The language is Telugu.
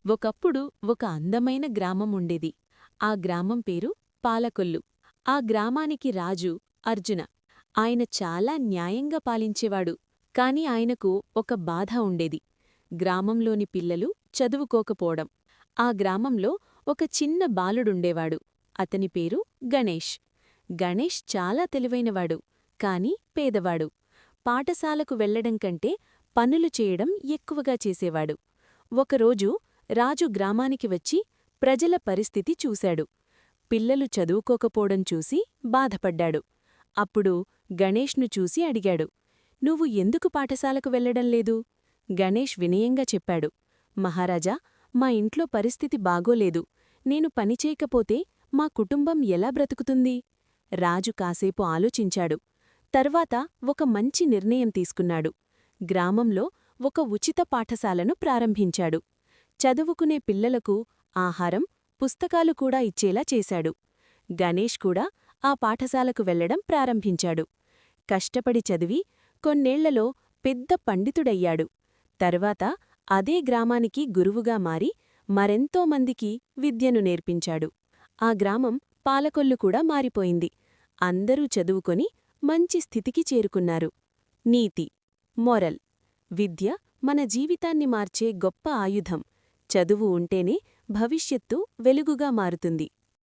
ఒకప్పుడు ఒక అందమైన గ్రామం ఉండేది. ఆ గ్రామం పేరు పాలకొల్లు. ఆ గ్రామానికి రాజు అర్జున. ఆయన చాలా న్యాయంగా పాలించేవాడు. కాని ఆయనకు ఒక బాధ ఉండేది. గ్రామంలోని పిల్లలు చదువుకోకపోవడం. ఆ గ్రామంలో ఒక చిన్న బాలుడుండేవాడు. అతని పేరు గణేష్. గణేష్ చాలా తెలివైనవాడు, కాని పేదవాడు. పాఠశాలకు వెళ్లడం కంటే పనులు చేయడం ఎక్కువగా చేసేవాడు. ఒకరోజు రాజు గ్రామానికి వచ్చి ప్రజల పరిస్థితి చూశాడు. పిల్లలు చదువుకోకపోవడం చూసి బాధపడ్డాడు. అప్పుడు గణేష్ను చూసి అడిగాడు, "నువ్వు ఎందుకు పాఠశాలకు వెళ్లడం లేదు?" గణేష్ వినయంగా చెప్పాడు, "మహారాజా, మా ఇంట్లో పరిస్థితి బాగోలేదు. నేను పనిచేయకపోతే మా కుటుంబం ఎలా బ్రతుకుతుంది?" రాజు కాసేపు ఆలోచించాడు. తర్వాత ఒక మంచి నిర్ణయం తీసుకున్నాడు. గ్రామంలో ఒక ఉచిత పాఠశాలను ప్రారంభించాడు. చదువుకునే పిల్లలకు ఆహారం, పుస్తకాలు కూడా ఇచ్చేలా చేశాడు. గణేష్ కూడా ఆ పాఠశాలకు వెళ్లడం ప్రారంభించాడు. కష్టపడి చదివి కొన్నేళ్లలో పెద్ద పండితుడయ్యాడు. తర్వాత అదే గ్రామానికి గురువుగా మారి మరెంతోమందికి విద్యను నేర్పించాడు. ఆ గ్రామం పాలకొల్లు కూడా మారిపోయింది. అందరూ చదువుకొని మంచి స్థితికి చేరుకున్నారు. నీతి, మొరల్: విద్య మన జీవితాన్ని మార్చే గొప్ప ఆయుధం. చదువు ఉంటేనే భవిష్యత్తు వెలుగుగా మారుతుంది.